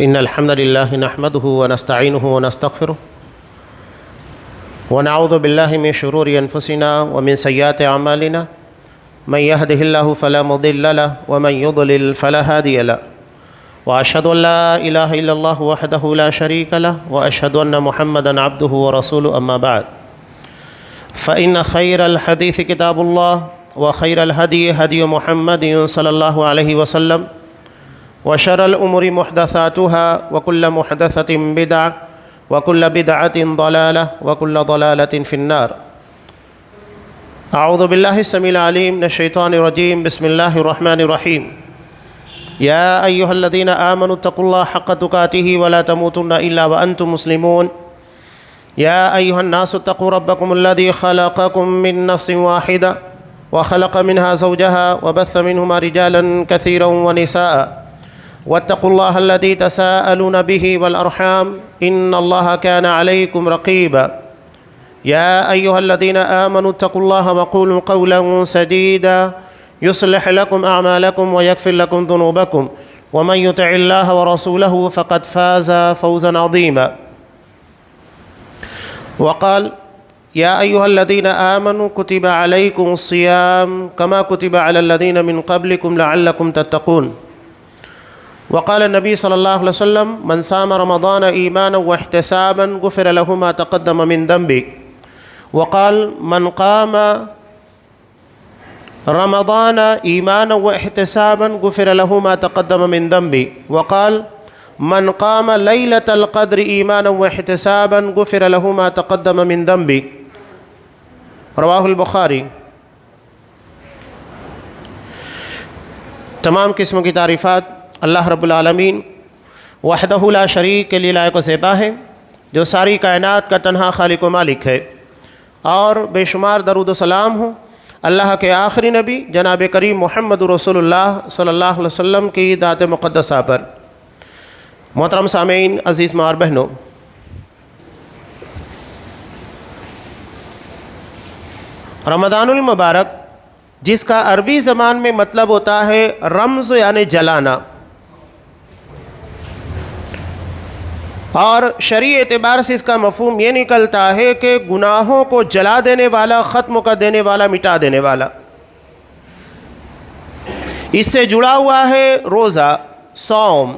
إن الحمد لله نحمده ونستعينه ونستغفره ونعوذ بالله من شرور أنفسنا ومن سيئات أعمالنا من يهده الله فلا مضل له ومن يضلل فلا هادي له وأشهد أن لا إله إلا الله وحده لا شريك له وأشهد أن محمدا عبده ورسوله أما بعد فإن خير الحديث كتاب الله وخير الهدي هدي محمد صلى الله عليه وسلم وشر الأمور محدثاتها وكل محدثة بدعة وكل بدعة ضلالة وكل ضلالة في النار. أعوذ بالله السميع العليم من الشيطان الرجيم. بسم الله الرحمن الرحيم. يا أيها الذين آمنوا اتقوا الله حق تقاته ولا تموتن إلا وأنتم مسلمون. يا أيها الناس اتقوا ربكم الذي خلقكم من نفس واحدة وخلق منها زوجها وبث منهما رجالا كثيرا ونساء واتقوا الله الذي تساءلون به والأرحام إن الله كان عليكم رقيبا. يا أيها الذين آمنوا اتقوا الله وقولوا قولا سديدا يصلح لكم أعمالكم ويغفر لكم ذنوبكم ومن يطع الله ورسوله فقد فاز فوزا عظيما. وقال يا أيها الذين آمنوا كتب عليكم الصيام كما كتب على الذين من قبلكم لعلكم تتقون. وقال النبي صلى الله عليه وسلم من صام رمضان إيمانا واحتسابا غفر له ما تقدم من ذنبه. وقال من قام رمضان إيمانا واحتسابا غفر له ما تقدم من ذنبه. وقال من قام ليلة القدر إيمانا واحتسابا غفر له ما تقدم من ذنبه. رواہ البخاری. تمام قسم کی تعریفات اللہ رب العالمین وحدہ لا شریک کے لیے لائق و زیبا ہے، جو ساری کائنات کا تنہا خالق و مالک ہے، اور بے شمار درود و سلام ہوں اللہ کے آخری نبی جناب کریم محمد رسول اللہ صلی اللہ علیہ وسلم کی ذات مقدسہ پر. محترم سامعین، عزیز ماں اور بہنوں، رمضان المبارک جس کا عربی زبان میں مطلب ہوتا ہے رمز یعنی جلانا، اور شرعی اعتبار سے اس کا مفہوم یہ نکلتا ہے کہ گناہوں کو جلا دینے والا، ختم کر دینے والا، مٹا دینے والا. اس سے جڑا ہوا ہے روزہ، صوم.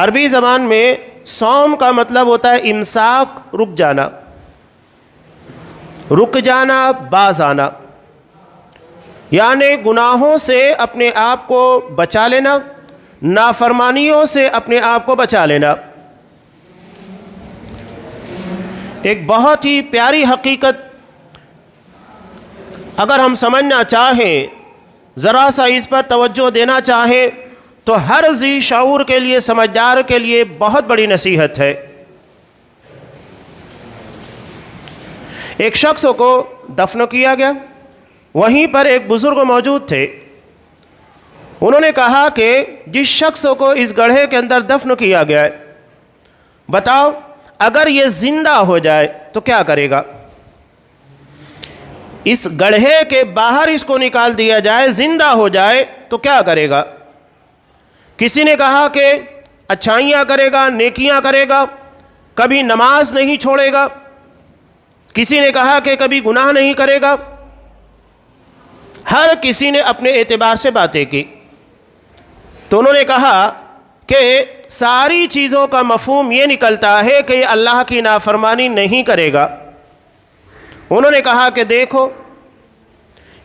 عربی زبان میں صوم کا مطلب ہوتا ہے امساک، رک جانا، رک جانا، باز آنا، یعنی گناہوں سے اپنے آپ کو بچا لینا، نافرمانیوں سے اپنے آپ کو بچا لینا. ایک بہت ہی پیاری حقیقت اگر ہم سمجھنا چاہیں، ذرا سا اس پر توجہ دینا چاہیں، تو ہر ذی شعور کے لیے، سمجھدار کے لیے بہت بڑی نصیحت ہے. ایک شخص کو دفن کیا گیا، وہیں پر ایک بزرگ موجود تھے. انہوں نے کہا کہ جس شخص کو اس گڑھے کے اندر دفن کیا گیا ہے، بتاؤ اگر یہ زندہ ہو جائے تو کیا کرے گا؟ اس گڑھے کے باہر اس کو نکال دیا جائے، زندہ ہو جائے تو کیا کرے گا؟ کسی نے کہا کہ اچھائیاں کرے گا، نیکیاں کرے گا، کبھی نماز نہیں چھوڑے گا. کسی نے کہا کہ کبھی گناہ نہیں کرے گا. ہر کسی نے اپنے اعتبار سے باتیں کی. تو انہوں نے کہا کہ ساری چیزوں کا مفہوم یہ نکلتا ہے کہ یہ اللہ کی نافرمانی نہیں کرے گا. انہوں نے کہا کہ دیکھو،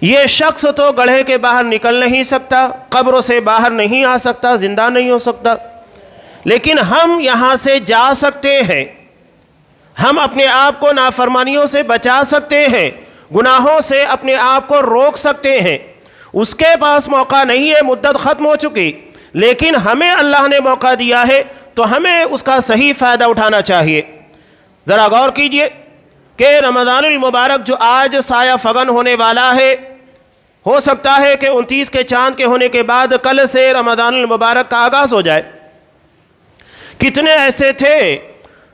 یہ شخص تو گڑھے کے باہر نکل نہیں سکتا، قبروں سے باہر نہیں آ سکتا، زندہ نہیں ہو سکتا، لیکن ہم یہاں سے جا سکتے ہیں، ہم اپنے آپ کو نافرمانیوں سے بچا سکتے ہیں، گناہوں سے اپنے آپ کو روک سکتے ہیں. اس کے پاس موقع نہیں ہے، مدت ختم ہو چکی، لیکن ہمیں اللہ نے موقع دیا ہے تو ہمیں اس کا صحیح فائدہ اٹھانا چاہیے. ذرا غور کیجئے کہ رمضان المبارک جو آج سایہ فگن ہونے والا ہے، ہو سکتا ہے کہ 29 کے چاند کے ہونے کے بعد کل سے رمضان المبارک کا آغاز ہو جائے. کتنے ایسے تھے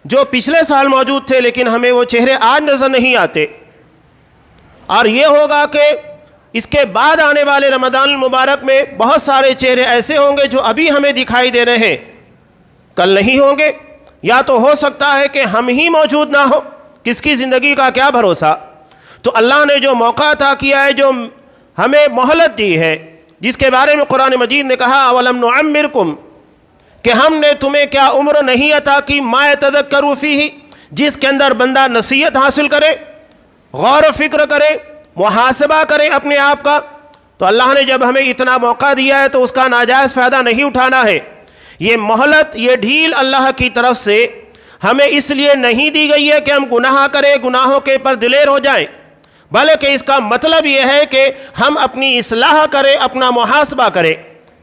جو پچھلے سال موجود تھے لیکن ہمیں وہ چہرے آج نظر نہیں آتے، اور یہ ہوگا کہ اس کے بعد آنے والے رمضان المبارک میں بہت سارے چہرے ایسے ہوں گے جو ابھی ہمیں دکھائی دے رہے ہیں کل نہیں ہوں گے، یا تو ہو سکتا ہے کہ ہم ہی موجود نہ ہو، کس کی زندگی کا کیا بھروسہ۔ تو اللہ نے جو موقع عطا کیا ہے، جو ہمیں مہلت دی ہے، جس کے بارے میں قرآن مجید نے کہا اولم نعمرکم، کہ ہم نے تمہیں کیا عمر نہیں عطا کی، ما یتذکر فیہ، جس کے اندر بندہ نصیحت حاصل کرے، غور و فکر کرے، محاسبہ کرے اپنے آپ کا۔ تو اللہ نے جب ہمیں اتنا موقع دیا ہے تو اس کا ناجائز فائدہ نہیں اٹھانا ہے۔ یہ مہلت، یہ ڈھیل اللہ کی طرف سے ہمیں اس لیے نہیں دی گئی ہے کہ ہم گناہ کریں، گناہوں کے پر دلیر ہو جائیں، بلکہ اس کا مطلب یہ ہے کہ ہم اپنی اصلاح کریں، اپنا محاسبہ کریں۔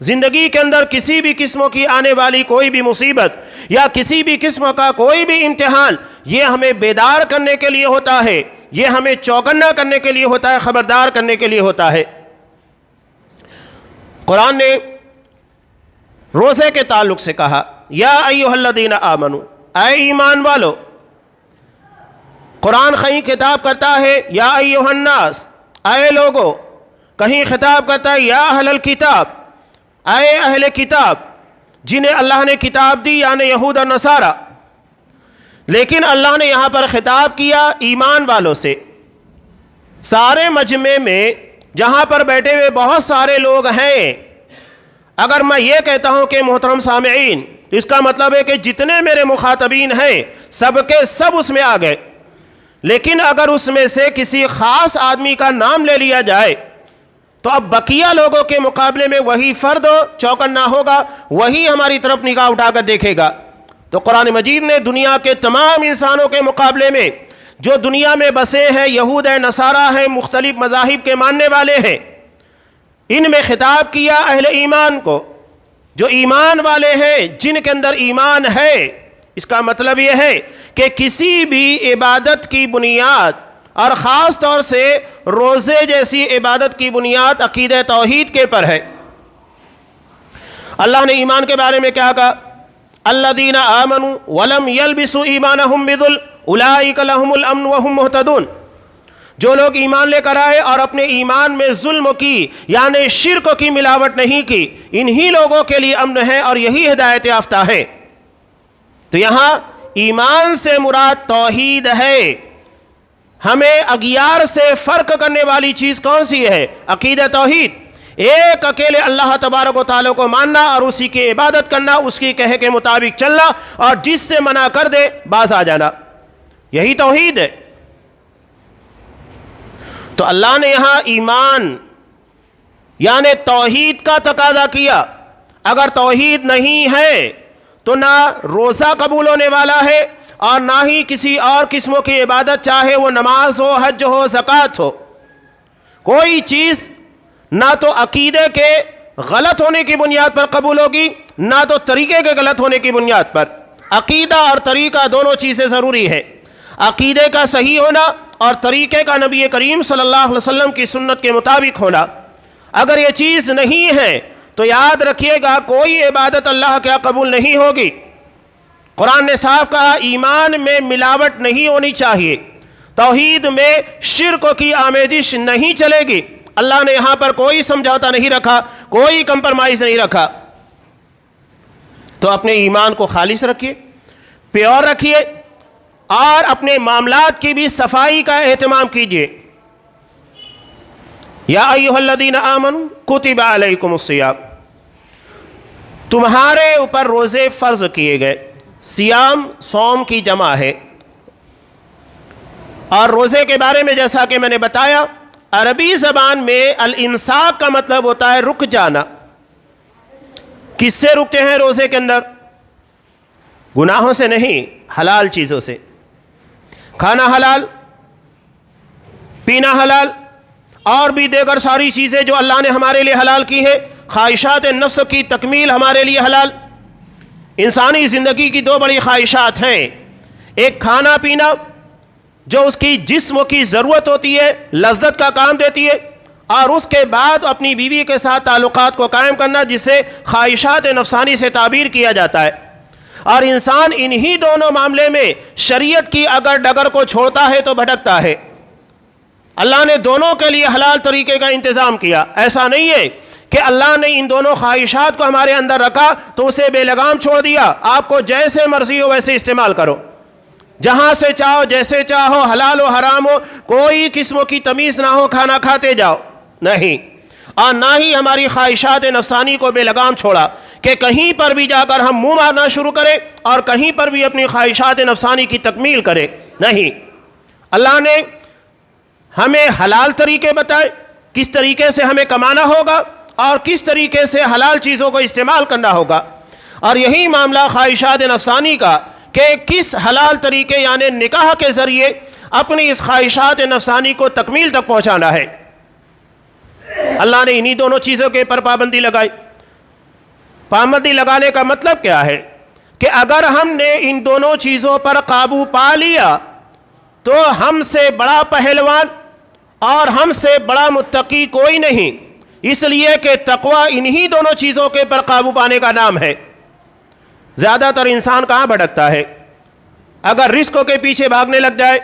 زندگی کے اندر کسی بھی قسم کی آنے والی کوئی بھی مصیبت یا کسی بھی قسم کا کوئی بھی امتحان، یہ ہمیں بیدار کرنے کے لیے ہوتا ہے، یہ ہمیں چوکنا کرنے کے لیے ہوتا ہے، خبردار کرنے کے لیے ہوتا ہے۔ قرآن نے روزے کے تعلق سے کہا یا ایھا الذین آمنو، اے ایمان والو۔ قرآن کہیں خطاب کرتا ہے یا ایھا الناس، اے لوگو، کہیں خطاب کرتا ہے یا اہل الکتاب، اے اہل کتاب، جنہیں اللہ نے کتاب دی، یعنی یہود اور نصارہ۔ لیکن اللہ نے یہاں پر خطاب کیا ایمان والوں سے۔ سارے مجمع میں جہاں پر بیٹھے ہوئے بہت سارے لوگ ہیں، اگر میں یہ کہتا ہوں کہ محترم سامعین، اس کا مطلب ہے کہ جتنے میرے مخاطبین ہیں سب کے سب اس میں آ گئے۔ لیکن اگر اس میں سے کسی خاص آدمی کا نام لے لیا جائے تو اب بقیہ لوگوں کے مقابلے میں وہی فرد چوکنا ہوگا، وہی ہماری طرف نگاہ اٹھا کر دیکھے گا۔ تو قرآن مجید نے دنیا کے تمام انسانوں کے مقابلے میں جو دنیا میں بسے ہیں، یہود ہیں، نصارہ ہیں، مختلف مذاہب کے ماننے والے ہیں، ان میں خطاب کیا اہل ایمان کو، جو ایمان والے ہیں، جن کے اندر ایمان ہے۔ اس کا مطلب یہ ہے کہ کسی بھی عبادت کی بنیاد، اور خاص طور سے روزے جیسی عبادت کی بنیاد عقیدہ توحید کے پر ہے۔ اللہ نے ایمان کے بارے میں کیا کہا؟ الذین آمنوا ولم یلبسوا ایمانہم بظلم اولئک لہم الامن وہم مہتدون، جو لوگ ایمان لے کر آئے اور اپنے ایمان میں ظلم کی، یعنی شرک کی ملاوٹ نہیں کی، انہی لوگوں کے لیے امن ہے اور یہی ہدایت یافتہ ہے۔ تو یہاں ایمان سے مراد توحید ہے۔ ہمیں اغیار سے فرق کرنے والی چیز کون سی ہے؟ عقیدہ توحید، ایک اکیلے اللہ تبارک و تعالیٰ کو ماننا اور اسی کی عبادت کرنا، اس کی کہے کے مطابق چلنا، اور جس سے منع کر دے باز آ جانا، یہی توحید ہے۔ تو اللہ نے یہاں ایمان یعنی توحید کا تقاضا کیا۔ اگر توحید نہیں ہے تو نہ روزہ قبول ہونے والا ہے اور نہ ہی کسی اور قسموں کی عبادت، چاہے وہ نماز ہو، حج ہو، زکوٰۃ ہو۔ کوئی چیز نہ تو عقیدے کے غلط ہونے کی بنیاد پر قبول ہوگی، نہ تو طریقے کے غلط ہونے کی بنیاد پر۔ عقیدہ اور طریقہ دونوں چیزیں ضروری ہے۔ عقیدے کا صحیح ہونا اور طریقے کا نبی کریم صلی اللہ علیہ وسلم کی سنت کے مطابق ہونا۔ اگر یہ چیز نہیں ہے تو یاد رکھیے گا کوئی عبادت اللہ کیا قبول نہیں ہوگی۔ قرآن نے صاف کہا ایمان میں ملاوٹ نہیں ہونی چاہیے، توحید میں شرک کی آمیزش نہیں چلے گی۔ اللہ نے یہاں پر کوئی سمجھوتا نہیں رکھا، کوئی کمپرمائز نہیں رکھا۔ تو اپنے ایمان کو خالص رکھیے، پیور رکھیے، اور اپنے معاملات کی بھی صفائی کا اہتمام کیجیے۔ یا ایھا الذین آمنوا کتب علیکم الصیام، تمہارے اوپر روزے فرض کیے گئے۔ سیام صوم کی جمع ہے، اور روزے کے بارے میں جیسا کہ میں نے بتایا، عربی زبان میں الامساک کا مطلب ہوتا ہے رک جانا۔ کس سے رکتے ہیں روزے کے اندر؟ گناہوں سے نہیں، حلال چیزوں سے۔ کھانا حلال، پینا حلال، اور بھی دیگر ساری چیزیں جو اللہ نے ہمارے لیے حلال کی ہیں۔ خواہشات نفس کی تکمیل ہمارے لیے حلال۔ انسانی زندگی کی دو بڑی خواہشات ہیں، ایک کھانا پینا جو اس کی جسم کی ضرورت ہوتی ہے، لذت کا کام دیتی ہے، اور اس کے بعد اپنی بیوی کے ساتھ تعلقات کو قائم کرنا، جسے خواہشات نفسانی سے تعبیر کیا جاتا ہے۔ اور انسان انہی دونوں معاملے میں شریعت کی اگر ڈگر کو چھوڑتا ہے تو بھٹکتا ہے۔ اللہ نے دونوں کے لیے حلال طریقے کا انتظام کیا۔ ایسا نہیں ہے کہ اللہ نے ان دونوں خواہشات کو ہمارے اندر رکھا تو اسے بے لگام چھوڑ دیا، آپ کو جیسے مرضی ہو ویسے استعمال کرو، جہاں سے چاہو جیسے چاہو، حلال و حرام ہو، کوئی قسموں کی تمیز نہ ہو، کھانا کھاتے جاؤ، نہیں۔ اور نہ ہی ہماری خواہشات نفسانی کو بے لگام چھوڑا کہ کہیں پر بھی جا کر ہم منہ مارنا شروع کریں اور کہیں پر بھی اپنی خواہشات نفسانی کی تکمیل کریں، نہیں۔ اللہ نے ہمیں حلال طریقے بتائے، کس طریقے سے ہمیں کمانا ہوگا اور کس طریقے سے حلال چیزوں کو استعمال کرنا ہوگا، اور یہی معاملہ خواہشات نفسانی کا کہ کس حلال طریقے یعنی نکاح کے ذریعے اپنی اس خواہشات نفسانی کو تکمیل تک پہنچانا ہے۔ اللہ نے انہی دونوں چیزوں کے پر پابندی لگائی۔ پابندی لگانے کا مطلب کیا ہے کہ اگر ہم نے ان دونوں چیزوں پر قابو پا لیا تو ہم سے بڑا پہلوان اور ہم سے بڑا متقی کوئی نہیں، اس لیے کہ تقوی انہی دونوں چیزوں کے پر قابو پانے کا نام ہے۔ زیادہ تر انسان کہاں بھٹکتا ہے؟ اگر رزقوں کے پیچھے بھاگنے لگ جائے،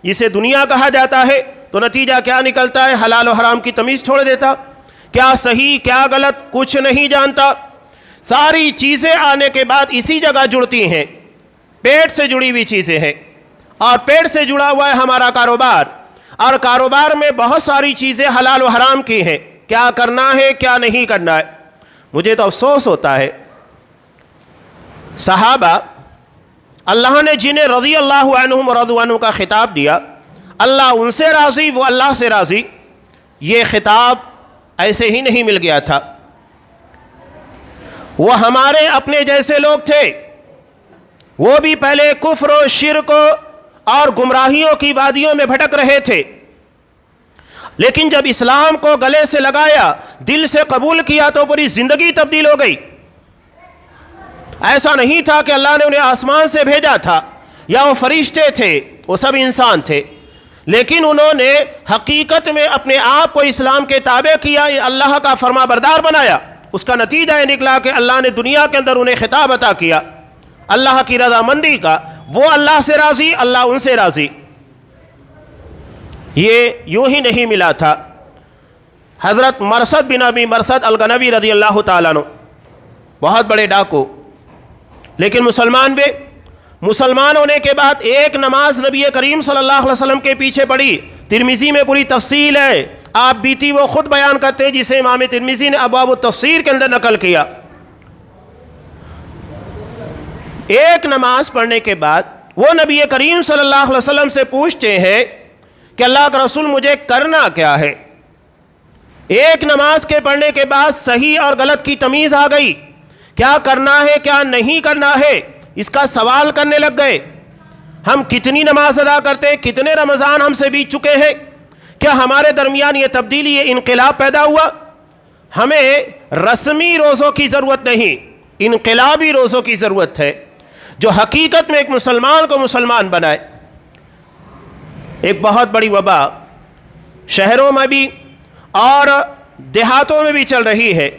جسے دنیا کہا جاتا ہے، تو نتیجہ کیا نکلتا ہے؟ حلال و حرام کی تمیز چھوڑ دیتا، کیا صحیح کیا غلط کچھ نہیں جانتا۔ ساری چیزیں آنے کے بعد اسی جگہ جڑتی ہیں، پیٹ سے جڑی ہوئی چیزیں ہیں، اور پیٹ سے جڑا ہوا ہے ہمارا کاروبار، اور کاروبار میں بہت ساری چیزیں حلال و حرام کی ہیں، کیا کرنا ہے کیا نہیں کرنا ہے۔ مجھے تو افسوس ہوتا ہے، صحابہ اللہ نے جنہیں رضی اللہ عنہم ورضوا عنہ کا خطاب دیا، اللہ ان سے راضی وہ اللہ سے راضی، یہ خطاب ایسے ہی نہیں مل گیا تھا۔ وہ ہمارے اپنے جیسے لوگ تھے، وہ بھی پہلے کفر و شرک اور گمراہیوں کی وادیوں میں بھٹک رہے تھے، لیکن جب اسلام کو گلے سے لگایا، دل سے قبول کیا تو پوری زندگی تبدیل ہو گئی۔ ایسا نہیں تھا کہ اللہ نے انہیں آسمان سے بھیجا تھا یا وہ فرشتے تھے، وہ سب انسان تھے، لیکن انہوں نے حقیقت میں اپنے آپ کو اسلام کے تابع کیا، اللہ کا فرما بردار بنایا۔ اس کا نتیجہ یہ نکلا کہ اللہ نے دنیا کے اندر انہیں خطاب عطا کیا اللہ کی رضامندی کا، وہ اللہ سے راضی، اللہ ان سے راضی۔ یہ یوں ہی نہیں ملا تھا۔ حضرت مرثد بن ابی مرثد الغنوی رضی اللہ تعالیٰ عنہ بہت بڑے ڈاکو، لیکن مسلمان ہونے کے بعد ایک نماز نبی کریم صلی اللہ علیہ وسلم کے پیچھے پڑھی، ترمذی میں پوری تفصیل ہے، آپ بیتی وہ خود بیان کرتے ہیں، جسے امام ترمذی نے ابواب التفسیر کے اندر نقل کیا۔ ایک نماز پڑھنے کے بعد وہ نبی کریم صلی اللہ علیہ وسلم سے پوچھتے ہیں کہ اللہ کا رسول مجھے کرنا کیا ہے؟ ایک نماز کے پڑھنے کے بعد صحیح اور غلط کی تمیز آ گئی، کیا کرنا ہے کیا نہیں کرنا ہے، اس کا سوال کرنے لگ گئے۔ ہم کتنی نماز ادا کرتے ہیں، کتنے رمضان ہم سے بیت چکے ہیں، کیا ہمارے درمیان یہ تبدیلی یہ انقلاب پیدا ہوا؟ ہمیں رسمی روزوں کی ضرورت نہیں، انقلابی روزوں کی ضرورت ہے، جو حقیقت میں ایک مسلمان کو مسلمان بنائے۔ ایک بہت بڑی وبا شہروں میں بھی اور دیہاتوں میں بھی چل رہی ہے۔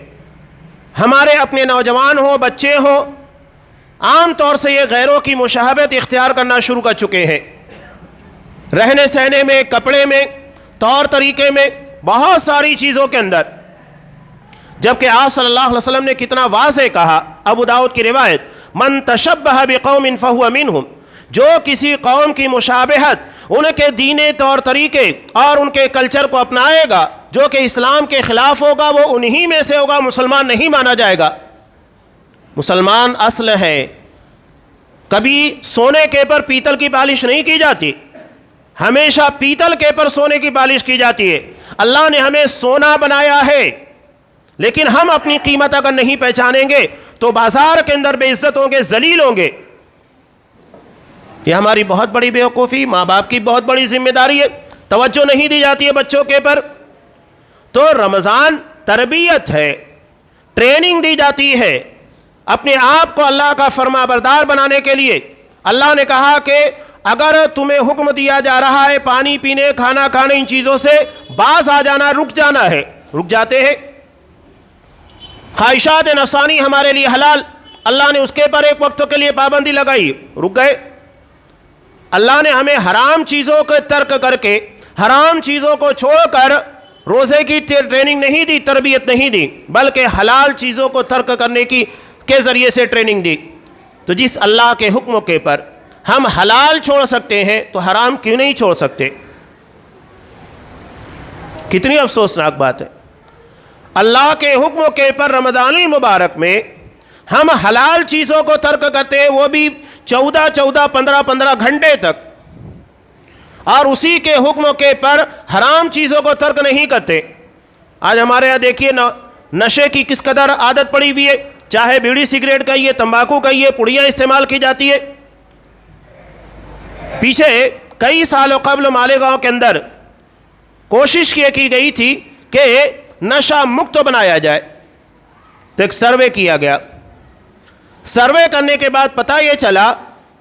ہمارے اپنے نوجوان ہوں بچے ہوں، عام طور سے یہ غیروں کی مشابہت اختیار کرنا شروع کر چکے ہیں، رہنے سہنے میں، کپڑے میں، طور طریقے میں، بہت ساری چیزوں کے اندر، جبکہ آپ صلی اللہ علیہ وسلم نے کتنا واضح کہا۔ ابو داؤد کی روایت، من تشبہ بقوم فہو منہم، جو کسی قوم کی مشابہت ان کے دینی طور طریقے اور ان کے کلچر کو اپنائے گا جو کہ اسلام کے خلاف ہوگا، وہ انہی میں سے ہوگا، مسلمان نہیں مانا جائے گا۔ مسلمان اصل ہے، کبھی سونے کے پر پیتل کی پالش نہیں کی جاتی، ہمیشہ پیتل کے پر سونے کی پالش کی جاتی ہے۔ اللہ نے ہمیں سونا بنایا ہے، لیکن ہم اپنی قیمت اگر نہیں پہچانیں گے تو بازار کے اندر بے عزت ہوں گے، ذلیل ہوں گے۔ یہ ہماری بہت بڑی بیوقوفی، ماں باپ کی بہت بڑی ذمہ داری ہے، توجہ نہیں دی جاتی ہے بچوں کے پر۔ تو رمضان تربیت ہے، ٹریننگ دی جاتی ہے اپنے آپ کو اللہ کا فرما بردار بنانے کے لیے۔ اللہ نے کہا کہ اگر تمہیں حکم دیا جا رہا ہے پانی پینے، کھانا کھانے، ان چیزوں سے باز آ جانا، رک جانا ہے، رک جاتے ہیں۔ خواہشات نفسانی ہمارے لیے حلال، اللہ نے اس کے پر ایک وقت کے لیے پابندی لگائی، رک گئے۔ اللہ نے ہمیں حرام چیزوں کو ترک کر کے، حرام چیزوں کو چھوڑ کر روزے کی ٹریننگ نہیں دی، تربیت نہیں دی، بلکہ حلال چیزوں کو ترک کرنے کے ذریعے سے ٹریننگ دی۔ تو جس اللہ کے حکم کے پر ہم حلال چھوڑ سکتے ہیں تو حرام کیوں نہیں چھوڑ سکتے؟ کتنی افسوسناک بات ہے۔ اللہ کے حکم کے پر رمضان المبارک میں ہم حلال چیزوں کو ترک کرتے ہیں، وہ بھی 15 گھنٹے تک، اور اسی کے حکم کے پر حرام چیزوں کو ترک نہیں کرتے۔ آج ہمارے یہاں دیکھیے نشے کی کس قدر عادت پڑی ہوئی ہے، چاہے بیڑی سگریٹ کہیے، تمباکو کہیے، پڑیاں استعمال کی جاتی ہے۔ پیچھے کئی سالوں قبل مالیگاؤں کے اندر کوشش کی گئی تھی کہ نشہ مکت بنایا جائے، تو ایک سروے کیا گیا۔ سروے کرنے کے بعد پتہ یہ چلا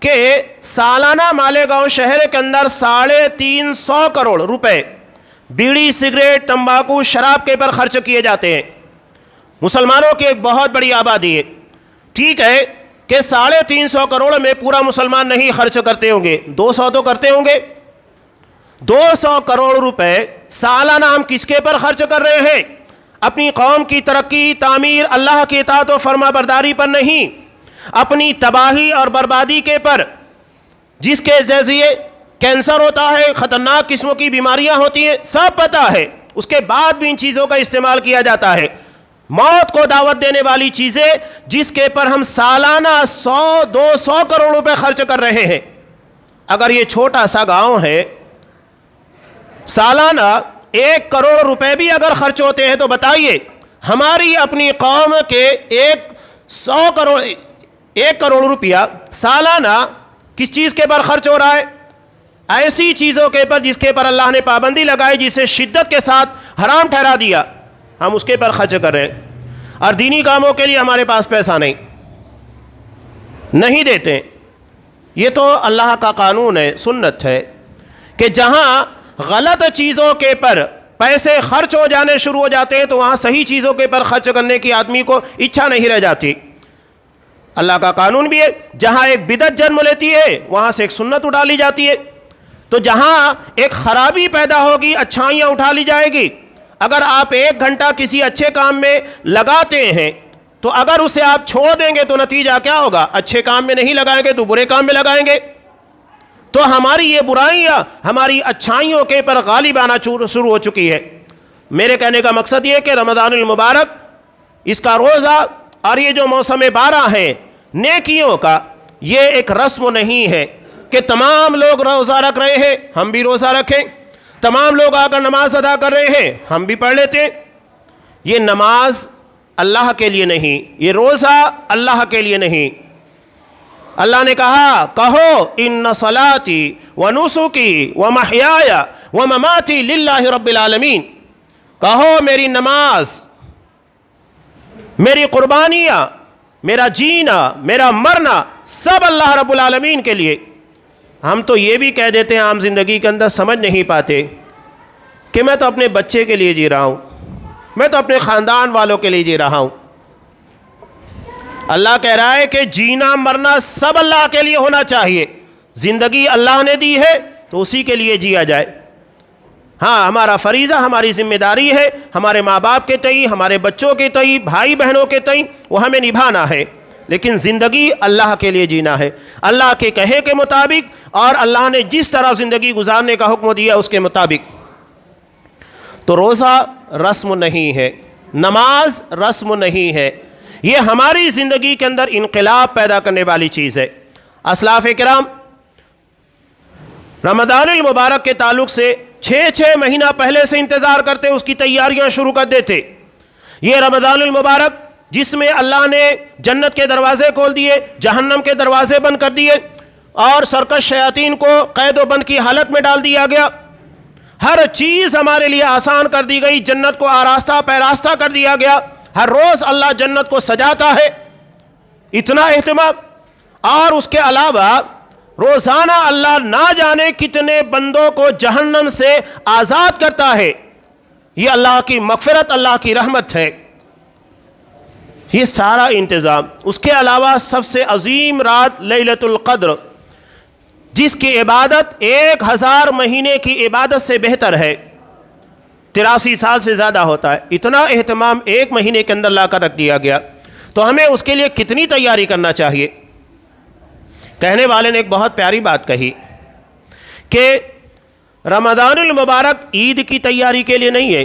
کہ سالانہ مالیگاؤں شہر کے اندر 350 کروڑ روپے بیڑی سگریٹ تمباکو شراب کے پر خرچ کیے جاتے ہیں۔ مسلمانوں کی ایک بہت بڑی آبادی ہے، ٹھیک ہے کہ 350 کروڑ میں پورا مسلمان نہیں خرچ کرتے ہوں گے، 200 تو کرتے ہوں گے۔ 200 کروڑ روپے سالانہ ہم کس کے پر خرچ کر رہے ہیں؟ اپنی قوم کی ترقی، تعمیر، اللہ کی اطاعت و فرما برداری پر نہیں، اپنی تباہی اور بربادی کے پر، جس کے ذریعے کینسر ہوتا ہے، خطرناک قسموں کی بیماریاں ہوتی ہیں، سب پتہ ہے، اس کے بعد بھی ان چیزوں کا استعمال کیا جاتا ہے۔ موت کو دعوت دینے والی چیزیں جس کے پر ہم سالانہ 100-200 کروڑ روپے خرچ کر رہے ہیں۔ اگر یہ چھوٹا سا گاؤں ہے، سالانہ 1 کروڑ روپے بھی اگر خرچ ہوتے ہیں تو بتائیے ہماری اپنی قوم کے 1 کروڑ روپیہ سالانہ کس چیز کے پر خرچ ہو رہا ہے؟ ایسی چیزوں کے پر جس کے پر اللہ نے پابندی لگائی، جسے شدت کے ساتھ حرام ٹھہرا دیا، ہم اس کے پر خرچ کر رہے ہیں۔ اور دینی کاموں کے لیے ہمارے پاس پیسہ نہیں دیتے۔ یہ تو اللہ کا قانون ہے، سنت ہے کہ جہاں غلط چیزوں کے پر پیسے خرچ ہو جانے شروع ہو جاتے ہیں تو وہاں صحیح چیزوں کے پر خرچ کرنے کی آدمی کو اچھا نہیں رہ جاتی۔ اللہ کا قانون بھی ہے، جہاں ایک بدعت جنم لیتی ہے وہاں سے ایک سنت اٹھا لی جاتی ہے۔ تو جہاں ایک خرابی پیدا ہوگی اچھائیاں اٹھا لی جائے گی۔ اگر آپ 1 گھنٹہ کسی اچھے کام میں لگاتے ہیں تو اگر اسے آپ چھوڑ دیں گے تو نتیجہ کیا ہوگا؟ اچھے کام میں نہیں لگائیں گے تو برے کام میں لگائیں گے۔ تو ہماری یہ برائیاں ہماری اچھائیوں کے پر غالب آنا شروع ہو چکی ہے۔ میرے کہنے کا مقصد یہ ہے کہ رمضان المبارک، اس کا روزہ اور یہ جو موسم 12 ہے نیکیوں کا، یہ ایک رسم نہیں ہے کہ تمام لوگ روزہ رکھ رہے ہیں ہم بھی روزہ رکھیں، تمام لوگ آ کر نماز ادا کر رہے ہیں ہم بھی پڑھ لیتے ہیں۔ یہ نماز اللہ کے لیے نہیں، یہ روزہ اللہ کے لیے نہیں۔ اللہ نے کہو ان صلاتی ونسکی ومحیای ومماتی للہ رب العالمین، کہو میری نماز، میری قربانیاں، میرا جینا، میرا مرنا سب اللہ رب العالمین کے لیے۔ ہم تو یہ بھی کہہ دیتے ہیں عام زندگی کے اندر، سمجھ نہیں پاتے کہ میں تو اپنے بچے کے لیے جی رہا ہوں، میں تو اپنے خاندان والوں کے لیے جی رہا ہوں۔ اللہ کہہ رہا ہے کہ جینا مرنا سب اللہ کے لیے ہونا چاہیے۔ زندگی اللہ نے دی ہے تو اسی کے لیے جیا جائے۔ ہاں، ہمارا فریضہ، ہماری ذمہ داری ہے ہمارے ماں باپ کے تئیں، ہمارے بچوں کے تئیں، بھائی بہنوں کے تئیں، وہ ہمیں نبھانا ہے، لیکن زندگی اللہ کے لیے جینا ہے، اللہ کے کہے کے مطابق، اور اللہ نے جس طرح زندگی گزارنے کا حکم دیا اس کے مطابق۔ تو روزہ رسم نہیں ہے، نماز رسم نہیں ہے، یہ ہماری زندگی کے اندر انقلاب پیدا کرنے والی چیز ہے۔ اسلاف کرام رمضان المبارک کے تعلق سے 6 مہینہ پہلے سے انتظار کرتے، اس کی تیاریاں شروع کر دیتے۔ یہ رمضان المبارک جس میں اللہ نے جنت کے دروازے کھول دیے، جہنم کے دروازے بند کر دیے، اور سرکش شیاطین کو قید و بند کی حالت میں ڈال دیا گیا، ہر چیز ہمارے لیے آسان کر دی گئی، جنت کو آراستہ پیراستہ کر دیا گیا، ہر روز اللہ جنت کو سجاتا ہے، اتنا اہتمام۔ اور اس کے علاوہ روزانہ اللہ نہ جانے کتنے بندوں کو جہنم سے آزاد کرتا ہے۔ یہ اللہ کی مغفرت، اللہ کی رحمت ہے، یہ سارا انتظام۔ اس کے علاوہ سب سے عظیم رات لیلۃ القدر، جس کی عبادت 1000 مہینے کی عبادت سے بہتر ہے۔ 83 سال سے زیادہ ہوتا ہے، اتنا اہتمام ایک مہینے کے اندر لا کر رکھ دیا گیا، تو ہمیں اس کے لیے کتنی تیاری کرنا چاہیے۔ کہنے والے نے ایک بہت پیاری بات کہی کہ رمضان المبارک عید کی تیاری کے لیے نہیں ہے،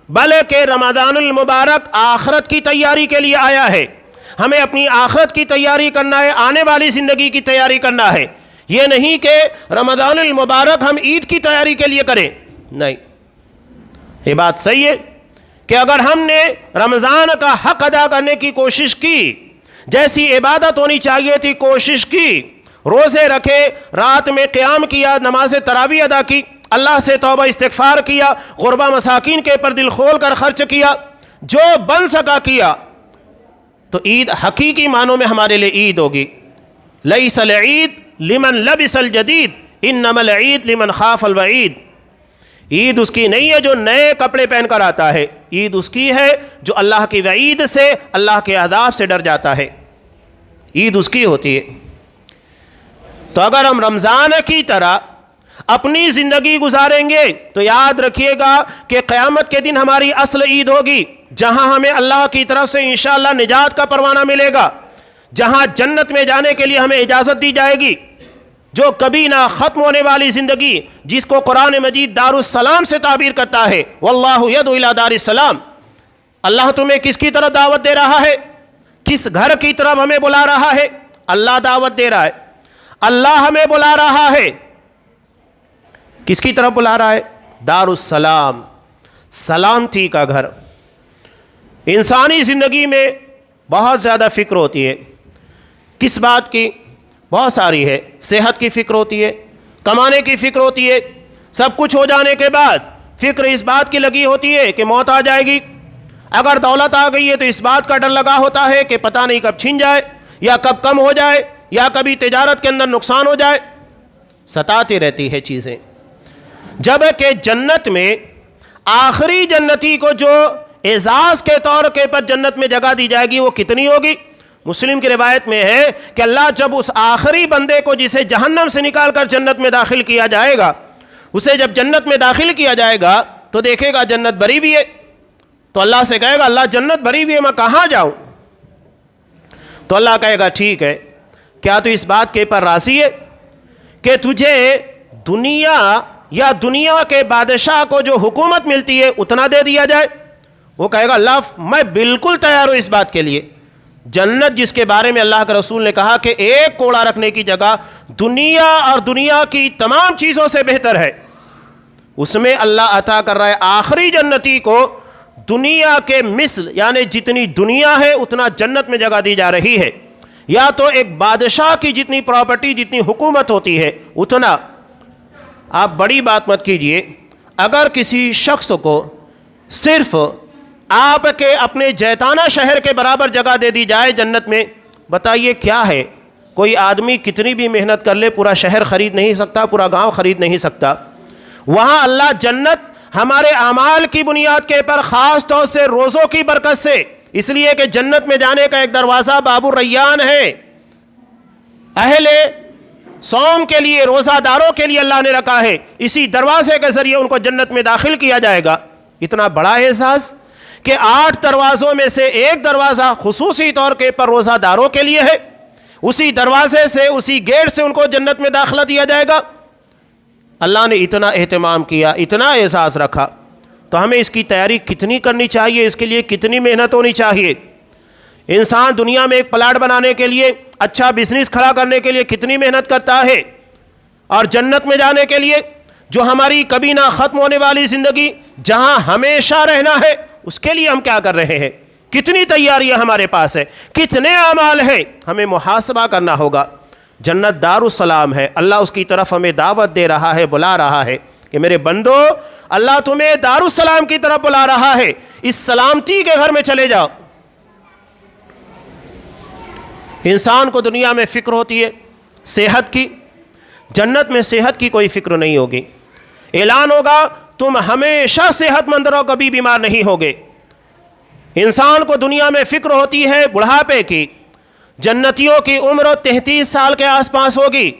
بلکہ رمضان المبارک آخرت کی تیاری کے لیے آیا ہے۔ ہمیں اپنی آخرت کی تیاری کرنا ہے، آنے والی زندگی کی تیاری کرنا ہے، یہ نہیں کہ رمضان المبارک ہم عید کی تیاری کے لیے کریں۔ نہیں، یہ بات صحیح ہے کہ اگر ہم نے رمضان کا حق ادا کرنے کی کوشش کی، جیسی عبادت ہونی چاہیے تھی کوشش کی، روزے رکھے، رات میں قیام کیا، نماز تراویح ادا کی، اللہ سے توبہ استغفار کیا، غربا مساکین کے پر دل کھول کر خرچ کیا، جو بن سکا کیا، تو عید حقیقی معنوں میں ہمارے لیے عید ہوگی۔ لیس العید لمن لبس الجدید انما العید لمن خاف الوعید۔ عید اس کی نہیں ہے جو نئے کپڑے پہن کر آتا ہے، عید اس کی ہے جو اللہ کی وعید سے، اللہ کے عذاب سے ڈر جاتا ہے، عید اس کی ہوتی ہے۔ تو اگر ہم رمضان کی طرح اپنی زندگی گزاریں گے تو یاد رکھیے گا کہ قیامت کے دن ہماری اصل عید ہوگی، جہاں ہمیں اللہ کی طرف سے انشاءاللہ نجات کا پروانہ ملے گا، جہاں جنت میں جانے کے لیے ہمیں اجازت دی جائے گی، جو کبھی نہ ختم ہونے والی زندگی، جس کو قرآن مجید دار السلام سے تعبیر کرتا ہے، واللہ یدعو الی دار السلام۔ اللہ تمہیں کس کی طرف دعوت دے رہا ہے؟ کس گھر کی طرف ہمیں بلا رہا ہے؟ اللہ دعوت دے رہا ہے، اللہ ہمیں بلا رہا ہے۔ کس کی طرف بلا رہا ہے؟ دار السلام، سلامتی کا گھر۔ انسانی زندگی میں بہت زیادہ فکر ہوتی ہے، کس بات کی؟ بہت ساری ہے۔ صحت کی فکر ہوتی ہے، کمانے کی فکر ہوتی ہے، سب کچھ ہو جانے کے بعد فکر اس بات کی لگی ہوتی ہے کہ موت آ جائے گی۔ اگر دولت آ گئی ہے تو اس بات کا ڈر لگا ہوتا ہے کہ پتہ نہیں کب چھن جائے، یا کب کم ہو جائے، یا کبھی تجارت کے اندر نقصان ہو جائے، ستاتی رہتی ہے چیزیں۔ جبکہ جنت میں آخری جنتی کو جو اعزاز کے طور کے پر جنت میں جگہ دی جائے گی وہ کتنی ہوگی؟ مسلم کی روایت میں ہے کہ اللہ جب اس آخری بندے کو جسے جہنم سے نکال کر جنت میں داخل کیا جائے گا، اسے جب جنت میں داخل کیا جائے گا تو دیکھے گا جنت بھری ہوئی ہے، تو اللہ سے کہے گا اللہ جنت بھری ہوئی ہے، میں کہاں جاؤں؟ تو اللہ کہے گا ٹھیک ہے، کیا تو اس بات کے پر راضی ہے کہ تجھے دنیا یا دنیا کے بادشاہ کو جو حکومت ملتی ہے اتنا دے دیا جائے؟ وہ کہے گا اللہ میں بالکل تیار ہوں اس بات کے لیے۔ جنت جس کے بارے میں اللہ کے رسول نے کہا کہ ایک کوڑا رکھنے کی جگہ دنیا اور دنیا کی تمام چیزوں سے بہتر ہے، اس میں اللہ عطا کر رہا ہے آخری جنتی کو دنیا کے مثل، یعنی جتنی دنیا ہے اتنا جنت میں جگہ دی جا رہی ہے، یا تو ایک بادشاہ کی جتنی پراپرٹی، جتنی حکومت ہوتی ہے اتنا۔ آپ بڑی بات مت کیجئے، اگر کسی شخص کو صرف آپ کے اپنے جیتانا شہر کے برابر جگہ دے دی جائے جنت میں، بتائیے کیا ہے؟ کوئی آدمی کتنی بھی محنت کر لے پورا شہر خرید نہیں سکتا، پورا گاؤں خرید نہیں سکتا۔ وہاں اللہ جنت ہمارے اعمال کی بنیاد کے پر، خاص طور سے روزوں کی برکت سے، اس لیے کہ جنت میں جانے کا ایک دروازہ باب الریان ہے، اہل صوم کے لیے، روزہ داروں کے لیے اللہ نے رکھا ہے، اسی دروازے کے ذریعے ان کو جنت میں داخل کیا جائے گا۔ اتنا بڑا احساس کہ 8 دروازوں میں سے ایک دروازہ خصوصی طور کے پر روزہ داروں کے لیے ہے، اسی دروازے سے، اسی گیٹ سے ان کو جنت میں داخلہ دیا جائے گا۔ اللہ نے اتنا اہتمام کیا، اتنا احساس رکھا، تو ہمیں اس کی تیاری کتنی کرنی چاہیے، اس کے لیے کتنی محنت ہونی چاہیے۔ انسان دنیا میں ایک پلاٹ بنانے کے لیے، اچھا بزنس کھڑا کرنے کے لیے کتنی محنت کرتا ہے، اور جنت میں جانے کے لیے جو ہماری کبھی نہ ختم ہونے والی زندگی، جہاں ہمیشہ رہنا ہے، اس کے لیے ہم کیا کر رہے ہیں؟ کتنی تیاریاں ہمارے پاس ہے، کتنے اعمال ہیں، ہمیں محاسبہ کرنا ہوگا۔ جنت دار السلام ہے، اللہ اس کی طرف ہمیں دعوت دے رہا ہے، بلا رہا ہے کہ میرے بندو، اللہ تمہیں دار السلام کی طرف بلا رہا ہے، اس سلامتی کے گھر میں چلے جاؤ۔ انسان کو دنیا میں فکر ہوتی ہے صحت کی، جنت میں صحت کی کوئی فکر نہیں ہوگی۔ اعلان ہوگا تم ہمیشہ صحت مند رہو، کبھی بیمار نہیں ہوگے۔ انسان کو دنیا میں فکر ہوتی ہے بڑھاپے کی، جنتیوں کی عمر 33 سال کے آس پاس ہوگی،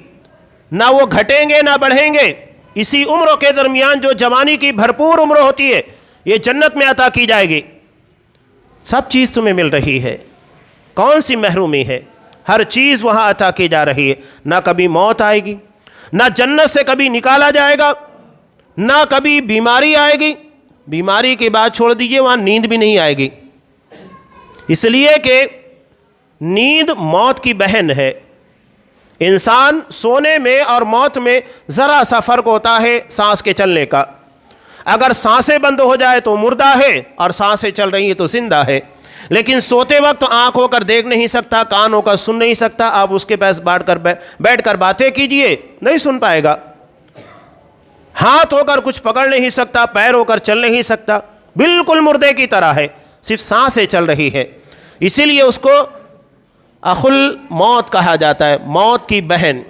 نہ وہ گھٹیں گے نہ بڑھیں گے، اسی عمروں کے درمیان جو جوانی کی بھرپور عمر ہوتی ہے یہ جنت میں عطا کی جائے گی، سب چیز تمہیں مل رہی ہے، کون سی محرومی ہے؟ ہر چیز وہاں عطا کی جا رہی ہے، نہ کبھی موت آئے گی، نہ جنت سے کبھی نکالا جائے گا، نہ کبھی بیماری آئے گی، بیماری کی بات چھوڑ دیجئے، وہاں نیند بھی نہیں آئے گی، اس لیے کہ نیند موت کی بہن ہے۔ انسان سونے میں اور موت میں ذرا سا فرق ہوتا ہے سانس کے چلنے کا، اگر سانسیں بند ہو جائے تو مردہ ہے اور سانسیں چل رہی ہیں تو زندہ ہے، لیکن سوتے وقت آنکھ ہو کر دیکھ نہیں سکتا، کان ہو کر سن نہیں سکتا، آپ اس کے پاس بیٹھ کر باتیں کیجئے نہیں سن پائے گا، ہاتھ ہو کر کچھ پکڑ نہیں سکتا، پیر ہو کر چل نہیں سکتا، بالکل مردے کی طرح ہے، صرف سانسیں چل رہی ہے، اسی لیے اس کو اخو الموت کہا جاتا ہے، موت کی بہن۔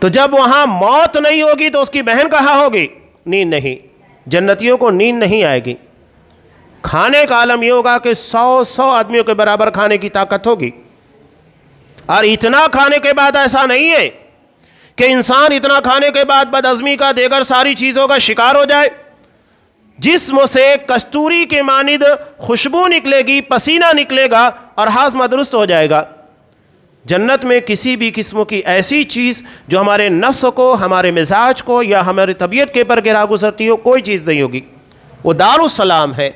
تو جب وہاں موت نہیں ہوگی تو اس کی بہن کہاں ہوگی؟ نیند نہیں۔ جنتیوں کو نیند نہیں آئے گی، کھانے کا عالم یہ ہوگا کہ 100 آدمیوں کے برابر کھانے کی طاقت ہوگی، اور اتنا کھانے کے بعد ایسا نہیں ہے کہ انسان اتنا کھانے کے بعد بدہضمی کا دیگر ساری چیزوں کا شکار ہو جائے، جسم سے کستوری کے مانند خوشبو نکلے گی، پسینہ نکلے گا اور ہاضمہ درست ہو جائے گا۔ جنت میں کسی بھی قسم کی ایسی چیز جو ہمارے نفس کو، ہمارے مزاج کو یا ہماری طبیعت کے پر گرا گزرتی ہو، کوئی چیز نہیں ہوگی، وہ دار السلام ہے۔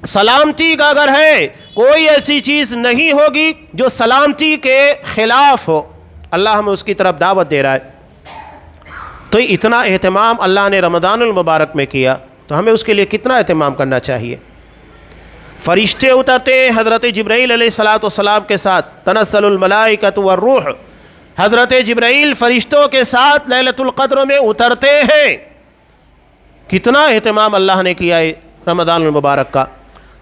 سلامتی کا اگر ہے، کوئی ایسی چیز نہیں ہوگی جو سلامتی کے خلاف ہو، اللہ ہمیں اس کی طرف دعوت دے رہا ہے۔ تو اتنا اہتمام اللہ نے رمضان المبارک میں کیا، تو ہمیں اس کے لیے کتنا اہتمام کرنا چاہیے۔ فرشتے اترتے ہیں حضرت جبرائیل علیہ السلام کے ساتھ، تنزل الملائکۃ والروح، حضرت جبرائیل فرشتوں کے ساتھ لیلۃ القدر میں اترتے ہیں۔ کتنا اہتمام اللہ نے کیا ہے رمضان المبارک کا۔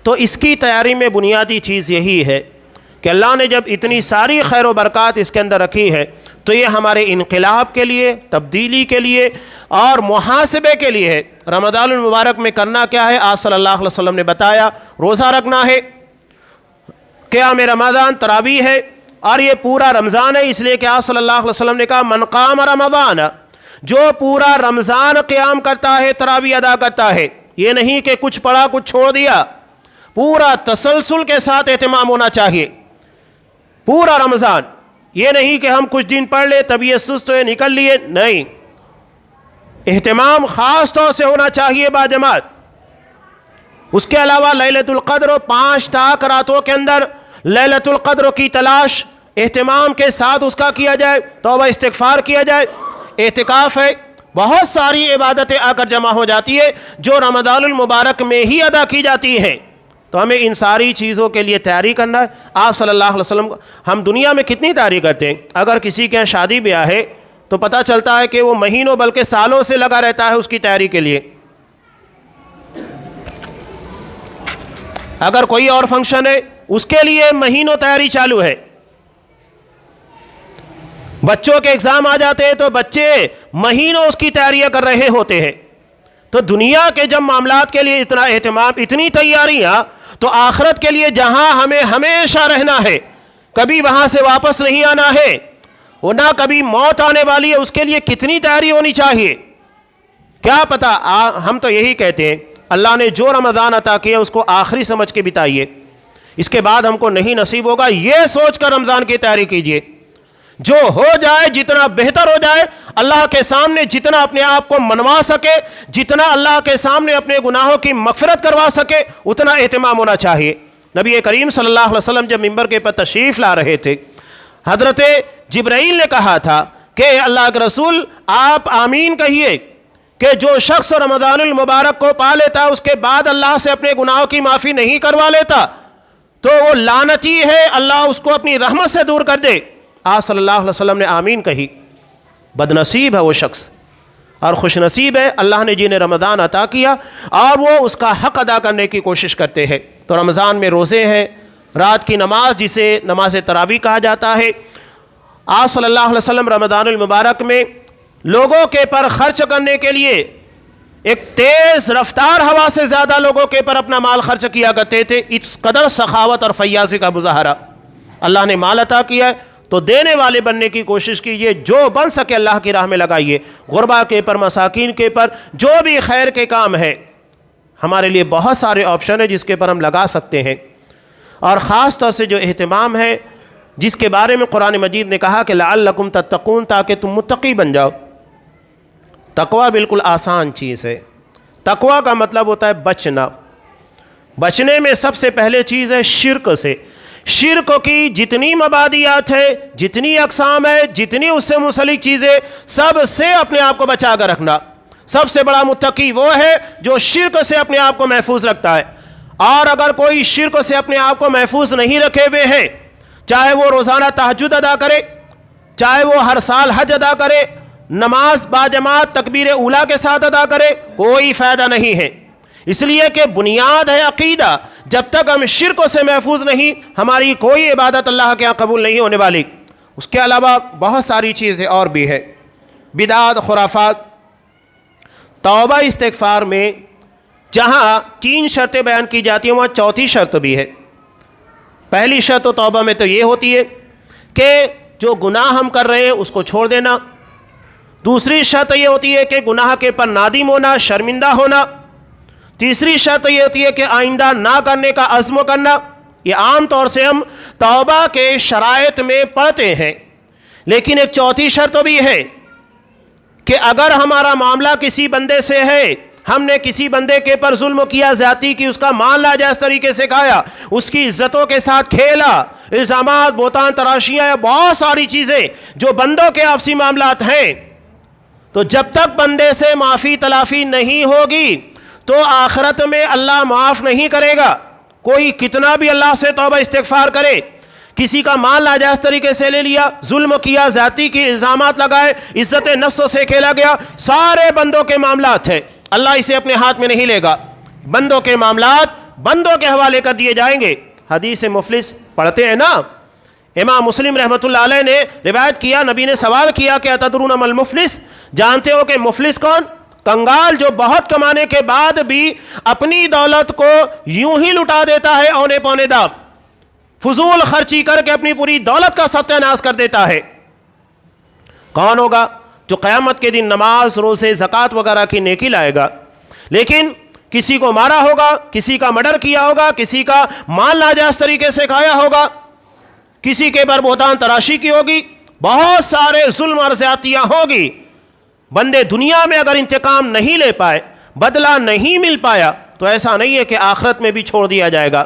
تو اس کی تیاری میں بنیادی چیز یہی ہے کہ اللہ نے جب اتنی ساری خیر و برکات اس کے اندر رکھی ہے، تو یہ ہمارے انقلاب کے لیے، تبدیلی کے لیے اور محاسبے کے لیے ہے۔ رمضان المبارک میں کرنا کیا ہے؟ آپ صلی اللہ علیہ وسلم نے بتایا، روزہ رکھنا ہے، قیام رمضان تراویح ہے، اور یہ پورا رمضان ہے، اس لیے کہ آپ صلی اللہ علیہ وسلم نے کہا من قام رمضان، جو پورا رمضان قیام کرتا ہے، تراویح ادا کرتا ہے، یہ نہیں کہ کچھ پڑھا کچھ چھوڑ دیا، پورا تسلسل کے ساتھ اہتمام ہونا چاہیے، پورا رمضان، یہ نہیں کہ ہم کچھ دن پڑھ لے طبیعت سست ہوئے نکل لیے، نہیں، اہتمام خاص طور سے ہونا چاہیے باجماعت۔ اس کے علاوہ لیلۃ القدر 5 تاک راتوں کے اندر لیلۃ القدر کی تلاش اہتمام کے ساتھ اس کا کیا جائے، توبہ استغفار کیا جائے، اعتکاف ہے، بہت ساری عبادتیں آ کر جمع ہو جاتی ہے جو رمضان المبارک میں ہی ادا کی جاتی ہیں۔ تو ہمیں ان ساری چیزوں کے لیے تیاری کرنا ہے۔ آپ صلی اللہ علیہ وسلم، ہم دنیا میں کتنی تیاری کرتے ہیں، اگر کسی کے یہاں شادی بیاہ ہے تو پتہ چلتا ہے کہ وہ مہینوں بلکہ سالوں سے لگا رہتا ہے اس کی تیاری کے لیے۔ اگر کوئی اور فنکشن ہے اس کے لیے مہینوں تیاری چالو ہے۔ بچوں کے ایگزام آ جاتے ہیں تو بچے مہینوں اس کی تیاریاں کر رہے ہوتے ہیں۔ تو دنیا کے جب معاملات کے لیے اتنا اہتمام، اتنی تیاریاں، تو آخرت کے لیے جہاں ہمیں ہمیشہ رہنا ہے، کبھی وہاں سے واپس نہیں آنا ہے، وہ نہ کبھی موت آنے والی ہے، اس کے لیے کتنی تیاری ہونی چاہیے۔ کیا پتہ، ہم تو یہی کہتے ہیں اللہ نے جو رمضان عطا کیا اس کو آخری سمجھ کے بتائیے، اس کے بعد ہم کو نہیں نصیب ہوگا، یہ سوچ کر رمضان کی تیاری کیجئے۔ جو ہو جائے، جتنا بہتر ہو جائے، اللہ کے سامنے جتنا اپنے آپ کو منوا سکے، جتنا اللہ کے سامنے اپنے گناہوں کی مغفرت کروا سکے، اتنا اہتمام ہونا چاہیے۔ نبی کریم صلی اللہ علیہ وسلم جب منبر کے پر تشریف لا رہے تھے، حضرت جبرائیل نے کہا تھا کہ اللہ کے رسول آپ آمین کہیے کہ جو شخص رمضان المبارک کو پا لیتا اس کے بعد اللہ سے اپنے گناہوں کی معافی نہیں کروا لیتا تو وہ لعنتی ہے، اللہ اس کو اپنی رحمت سے دور کر دے۔ آپ صلی اللہ علیہ وسلم نے آمین کہی۔ بد نصیب ہے وہ شخص، اور خوش نصیب ہے اللہ نے جنہیں رمضان عطا کیا اور وہ اس کا حق ادا کرنے کی کوشش کرتے ہیں۔ تو رمضان میں روزے ہیں، رات کی نماز جسے نماز تراویح کہا جاتا ہے۔ آپ صلی اللہ علیہ وسلم رمضان المبارک میں لوگوں کے پر خرچ کرنے کے لیے ایک تیز رفتار ہوا سے زیادہ لوگوں کے پر اپنا مال خرچ کیا کرتے تھے۔ اس قدر سخاوت اور فیاضی کا مظاہرہ، اللہ نے مال عطا کیا ہے تو دینے والے بننے کی کوشش کیجیے، جو بن سکے اللہ کی راہ میں لگائیے، غربا کے پر، مساکین کے پر، جو بھی خیر کے کام ہے ہمارے لیے بہت سارے آپشن ہیں جس کے پر ہم لگا سکتے ہیں، اور خاص طور سے جو اہتمام ہے جس کے بارے میں قرآن مجید نے کہا کہ لعلکم تتقون، تاکہ تم متقی بن جاؤ۔ تقوی بالکل آسان چیز ہے۔ تقوی کا مطلب ہوتا ہے بچنا۔ بچنے میں سب سے پہلے چیز ہے شرک سے۔ شرک کی جتنی مبادیات ہے، جتنی اقسام ہے، جتنی اس سے منسلک چیزیں، سب سے اپنے آپ کو بچا کر رکھنا۔ سب سے بڑا متقی وہ ہے جو شرک سے اپنے آپ کو محفوظ رکھتا ہے۔ اور اگر کوئی شرک سے اپنے آپ کو محفوظ نہیں رکھے ہوئے ہیں، چاہے وہ روزانہ تہجد ادا کرے، چاہے وہ ہر سال حج ادا کرے، نماز باجماعت تکبیر اولیٰ کے ساتھ ادا کرے، کوئی فائدہ نہیں ہے۔ اس لیے کہ بنیاد ہے عقیدہ۔ جب تک ہم شرک سے محفوظ نہیں، ہماری کوئی عبادت اللہ کے یہاں قبول نہیں ہونے والی۔ اس کے علاوہ بہت ساری چیزیں اور بھی ہے، بدعات، خرافات۔ توبہ استغفار میں جہاں 3 شرطیں بیان کی جاتی ہیں، وہاں 4تھی شرط بھی ہے۔ پہلی شرط توبہ میں تو یہ ہوتی ہے کہ جو گناہ ہم کر رہے ہیں اس کو چھوڑ دینا۔ دوسری شرط یہ ہوتی ہے کہ گناہ کے پر نادم ہونا، شرمندہ ہونا۔ تیسری شرط یہ ہوتی ہے کہ آئندہ نہ کرنے کا عزم کرنا۔ یہ عام طور سے ہم توبہ کے شرائط میں پڑھتے ہیں، لیکن ایک 4تھی شرط بھی ہے کہ اگر ہمارا معاملہ کسی بندے سے ہے، ہم نے کسی بندے کے پر ظلم کیا، زیادتی کی، اس کا مال ناجائز طریقے سے کھایا، اس کی عزتوں کے ساتھ کھیلا، الزامات، بہتان تراشیاں، بہت ساری چیزیں جو بندوں کے آپسی معاملات ہیں، تو جب تک بندے سے معافی تلافی نہیں ہوگی تو آخرت میں اللہ معاف نہیں کرے گا۔ کوئی کتنا بھی اللہ سے توبہ استغفار کرے، کسی کا مال ناجائز طریقے سے لے لیا، ظلم کیا، زیادتی کی، الزامات لگائے، عزت نفس سے کھیلا گیا، سارے بندوں کے معاملات ہیں، اللہ اسے اپنے ہاتھ میں نہیں لے گا۔ بندوں کے معاملات بندوں کے حوالے کر دیے جائیں گے۔ حدیث مفلس پڑھتے ہیں نا، امام مسلم رحمۃ اللہ علیہ نے روایت کیا، نبی نے سوال کیا کہ اتدرون ما المفلس، جانتے ہو کہ مفلس کون؟ کنگال جو بہت کمانے کے بعد بھی اپنی دولت کو یوں ہی لٹا دیتا ہے اونے پونے دار، فضول خرچی کر کے اپنی پوری دولت کا ستیہ ناش کر دیتا ہے۔ کون ہوگا؟ جو قیامت کے دن نماز، روزے، زکوٰۃ وغیرہ کی نیکی لائے گا، لیکن کسی کو مارا ہوگا، کسی کا مرڈر کیا ہوگا، کسی کا مال ناجائز طریقے سے کھایا ہوگا، کسی کے پر بہتان تراشی کی ہوگی، بہت سارے ظلم اور زیادتیاں ہوگی۔ بندے دنیا میں اگر انتقام نہیں لے پائے، بدلہ نہیں مل پایا، تو ایسا نہیں ہے کہ آخرت میں بھی چھوڑ دیا جائے گا۔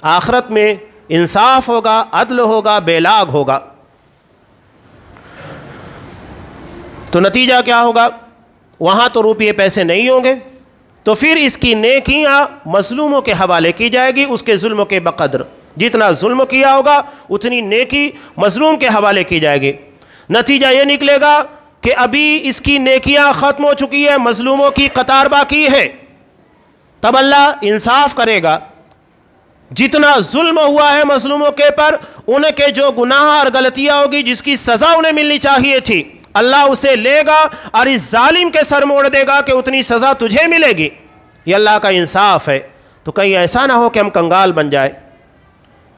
آخرت میں انصاف ہوگا، عدل ہوگا، بے لاگ ہوگا۔ تو نتیجہ کیا ہوگا؟ وہاں تو روپیے پیسے نہیں ہوں گے، تو پھر اس کی نیکیاں مظلوموں کے حوالے کی جائے گی، اس کے ظلم کے بقدر۔ جتنا ظلم کیا ہوگا اتنی نیکی مظلوم کے حوالے کی جائے گی۔ نتیجہ یہ نکلے گا کہ ابھی اس کی نیکیاں ختم ہو چکی ہے، مظلوموں کی قطار باقی ہے، تب اللہ انصاف کرے گا۔ جتنا ظلم ہوا ہے مظلوموں کے پر، ان کے جو گناہ اور غلطیاں ہوگی، جس کی سزا انہیں ملنی چاہیے تھی، اللہ اسے لے گا اور اس ظالم کے سر موڑ دے گا کہ اتنی سزا تجھے ملے گی۔ یہ اللہ کا انصاف ہے۔ تو کہیں ایسا نہ ہو کہ ہم کنگال بن جائے،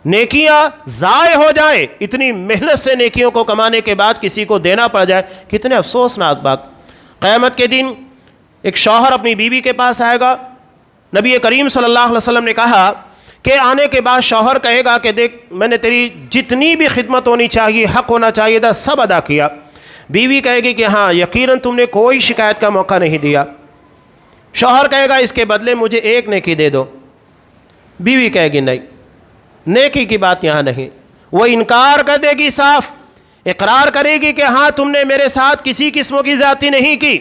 نیکیاں ضائع ہو جائیں، اتنی محنت سے نیکیوں کو کمانے کے بعد کسی کو دینا پڑ جائے، کتنے افسوسناک بات۔ قیامت کے دن ایک شوہر اپنی بیوی کے پاس آئے گا، نبی کریم صلی اللہ علیہ وسلم نے کہا کہ آنے کے بعد شوہر کہے گا کہ دیکھ، میں نے تیری جتنی بھی خدمت ہونی چاہیے، حق ہونا چاہیے تھا، سب ادا کیا۔ بیوی کہے گی کہ ہاں یقیناً تم نے کوئی شکایت کا موقع نہیں دیا۔ شوہر کہے گا اس کے بدلے مجھے ایک نیکی دے دو۔ بیوی کہے گی نہیں، نیکی کی بات یہاں نہیں۔ وہ انکار کر دے گی، صاف اقرار کرے گی کہ ہاں تم نے میرے ساتھ کسی قسم کی زیادتی نہیں کی،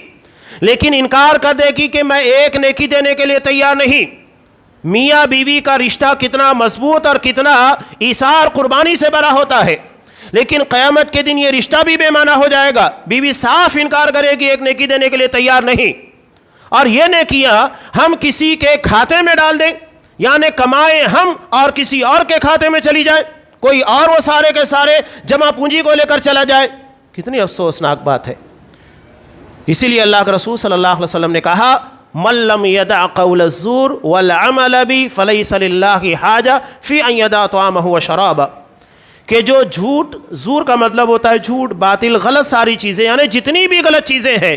لیکن انکار کر دے گی کہ میں ایک نیکی دینے کے لیے تیار نہیں۔ میاں بیوی کا رشتہ کتنا مضبوط اور کتنا ایثار قربانی سے بھرا ہوتا ہے، لیکن قیامت کے دن یہ رشتہ بھی بے معنی ہو جائے گا۔ بیوی صاف انکار کرے گی، ایک نیکی دینے کے لیے تیار نہیں، اور یہ نیکیاں ہم کسی کے کھاتے میں ڈال دیں، یعنی کمائیں ہم اور کسی اور کے کھاتے میں چلی جائے، کوئی اور وہ سارے کے سارے جمع پونجی کو لے کر چلا جائے، کتنی افسوسناک بات ہے۔ اسی لیے اللہ کے رسول صلی اللہ علیہ وسلم نے کہا، من لم يدع قول الزور والعمل به فليس لله حاجہ فی ان يدع طعامه وشرابہ، کہ جو جھوٹ، زور کا مطلب ہوتا ہے جھوٹ، باطل، غلط ساری چیزیں، یعنی جتنی بھی غلط چیزیں ہیں،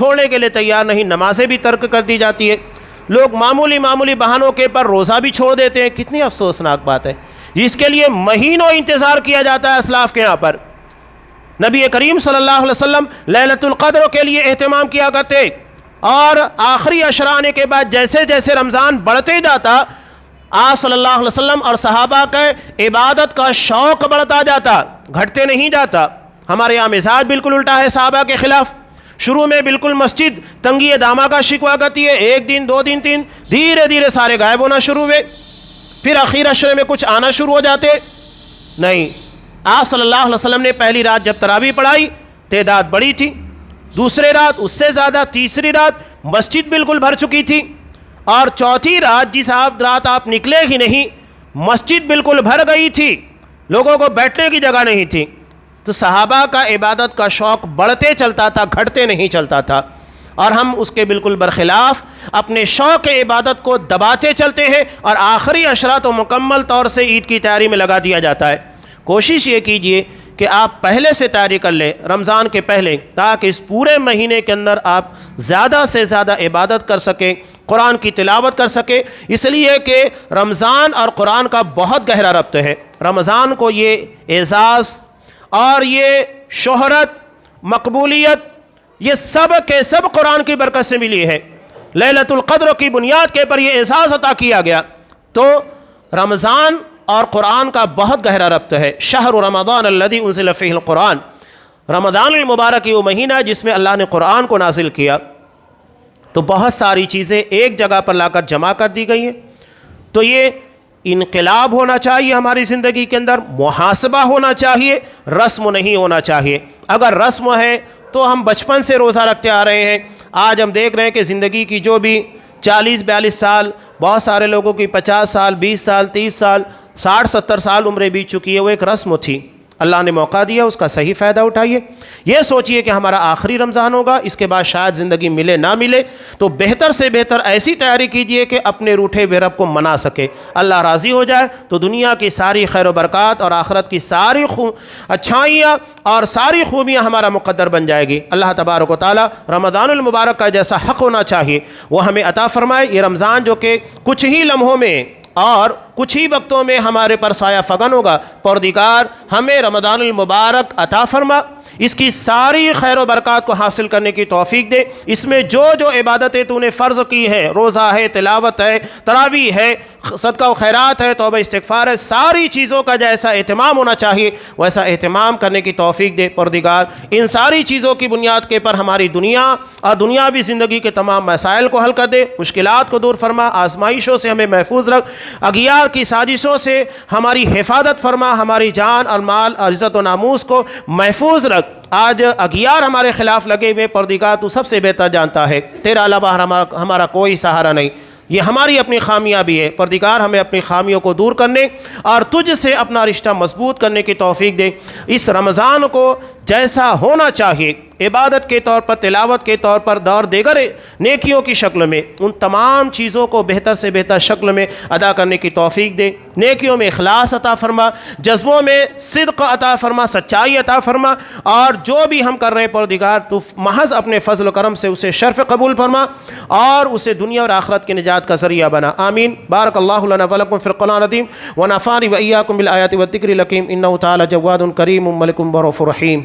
چھوڑنے کے لیے تیار نہیں، نمازیں بھی ترک کر دی جاتی ہے، لوگ معمولی بہانوں کے پر روزہ بھی چھوڑ دیتے ہیں۔ کتنی افسوسناک بات ہے، جس کے لیے مہینوں انتظار کیا جاتا ہے اسلاف کے یہاں پر۔ نبی کریم صلی اللہ علیہ وسلم لیلۃ القدر کے لیے اہتمام کیا کرتے، اور آخری عشرہ آنے کے بعد جیسے جیسے رمضان بڑھتے جاتا، آپ صلی اللہ علیہ وسلم اور صحابہ کا عبادت کا شوق بڑھتا جاتا، گھٹتے نہیں جاتا۔ ہمارے یہاں مزاج بالکل الٹا ہے صحابہ کے خلاف۔ شروع میں بالکل مسجد تنگی دامہ کا شکوہ کرتی ہے، 1 دن 2 دن 3، دھیرے دھیرے سارے غائب ہونا شروع ہوئے، پھر اخیر عشرے میں کچھ آنا شروع ہو جاتے۔ نہیں، آپ صلی اللہ علیہ وسلم نے پہلی رات جب تراویح پڑھائی تعداد بڑی تھی، دوسرے رات اس سے زیادہ، تیسری رات مسجد بالکل بھر چکی تھی، اور چوتھی رات جس رات آپ نکلے ہی نہیں، مسجد بالکل بھر گئی تھی، لوگوں کو بیٹھنے کی جگہ نہیں تھی۔ تو صحابہ کا عبادت کا شوق بڑھتے چلتا تھا، گھٹتے نہیں چلتا تھا، اور ہم اس کے بالکل برخلاف اپنے شوق عبادت کو دباتے چلتے ہیں، اور آخری عشرہ تو مکمل طور سے عید کی تیاری میں لگا دیا جاتا ہے۔ کوشش یہ کیجئے کہ آپ پہلے سے تیاری کر لیں، رمضان کے پہلے، تاکہ اس پورے مہینے کے اندر آپ زیادہ سے زیادہ عبادت کر سکیں، قرآن کی تلاوت کر سکیں، اس لیے کہ رمضان اور قرآن کا بہت گہرا ربط ہے۔ رمضان کو یہ اعزاز اور یہ شہرت، مقبولیت، یہ سب کے سب قرآن کی برکت سے ملی ہے۔ لیلۃ القدر کی بنیاد کے پر یہ اعزاز عطا کیا گیا۔ تو رمضان اور قرآن کا بہت گہرا ربط ہے۔ شہر رمضان الذی انزل فیہ القرآن، رمضان المبارک وہ مہینہ ہے جس میں اللہ نے قرآن کو نازل کیا۔ تو بہت ساری چیزیں ایک جگہ پر لا کر جمع کر دی گئی ہیں۔ تو یہ انقلاب ہونا چاہیے ہماری زندگی کے اندر، محاسبہ ہونا چاہیے، رسم نہیں ہونا چاہیے۔ اگر رسم ہے تو ہم بچپن سے روزہ رکھتے آ رہے ہیں، آج ہم دیکھ رہے ہیں کہ زندگی کی جو بھی 40-42 سال، بہت سارے لوگوں کی 50 سال، 20 سال، 30 سال، 60-70 سال عمریں بیت چکی ہے، وہ ایک رسم تھی۔ اللہ نے موقع دیا، اس کا صحیح فائدہ اٹھائیے۔ یہ سوچئے کہ ہمارا آخری رمضان ہوگا، اس کے بعد شاید زندگی ملے نہ ملے، تو بہتر سے بہتر ایسی تیاری کیجئے کہ اپنے روٹھے ہوئے رب کو منا سکے، اللہ راضی ہو جائے، تو دنیا کی ساری خیر و برکات اور آخرت کی ساری اچھائیاں اور ساری خوبیاں ہمارا مقدر بن جائے گی۔ اللہ تبارک و تعالی رمضان المبارک کا جیسا حق ہونا چاہیے وہ ہمیں عطا فرمائے۔ یہ رمضان جو کہ کچھ ہی لمحوں میں اور کچھ ہی وقتوں میں ہمارے پر سایہ فگن ہوگا، پروردگار ہمیں رمضان المبارک عطا فرما، اس کی ساری خیر و برکات کو حاصل کرنے کی توفیق دے۔ اس میں جو جو عبادتیں تو نے فرض کی ہے، روزہ ہے، تلاوت ہے، تراویح ہے، صدقہ و خیرات ہے، توبہ استغفار ہے، ساری چیزوں کا جیسا اہتمام ہونا چاہیے ویسا اہتمام کرنے کی توفیق دے پروردگار۔ ان ساری چیزوں کی بنیاد کے پر ہماری دنیا اور دنیاوی زندگی کے تمام مسائل کو حل کر دے، مشکلات کو دور فرما، آزمائشوں سے ہمیں محفوظ رکھ، اغیار کی سازشوں سے ہماری حفاظت فرما، ہماری جان اور مال اور عزت و ناموس کو محفوظ رکھ۔ آج اغیار ہمارے خلاف لگے ہوئے، پروردگار تو سب سے بہتر جانتا ہے، تیرا علاوہ ہمارا کوئی سہارا نہیں، یہ ہماری اپنی خامیاں بھی ہے۔ پروردگار ہمیں اپنی خامیوں کو دور کرنے اور تجھ سے اپنا رشتہ مضبوط کرنے کی توفیق دے۔ اس رمضان کو جیسا ہونا چاہیے، عبادت کے طور پر، تلاوت کے طور پر، اور دیگر نیکیوں کی شکل میں، ان تمام چیزوں کو بہتر سے بہتر شکل میں ادا کرنے کی توفیق دے۔ نیکیوں میں اخلاص عطا فرما، جذبوں میں صدق عطا فرما، سچائی عطا فرما، اور جو بھی ہم کر رہے ہیں پروردگار تو محض اپنے فضل و کرم سے اسے شرف قبول فرما اور اسے دنیا اور آخرت کی نجات کا ذریعہ بنا۔ آمین۔ بارک اللہ لنا ولکم فی القرآن العظیم ونفعنی وإیاکم بالآیات والذکر الحکیم، انہ تعالی جواد کریم ملک رؤوف رحیم۔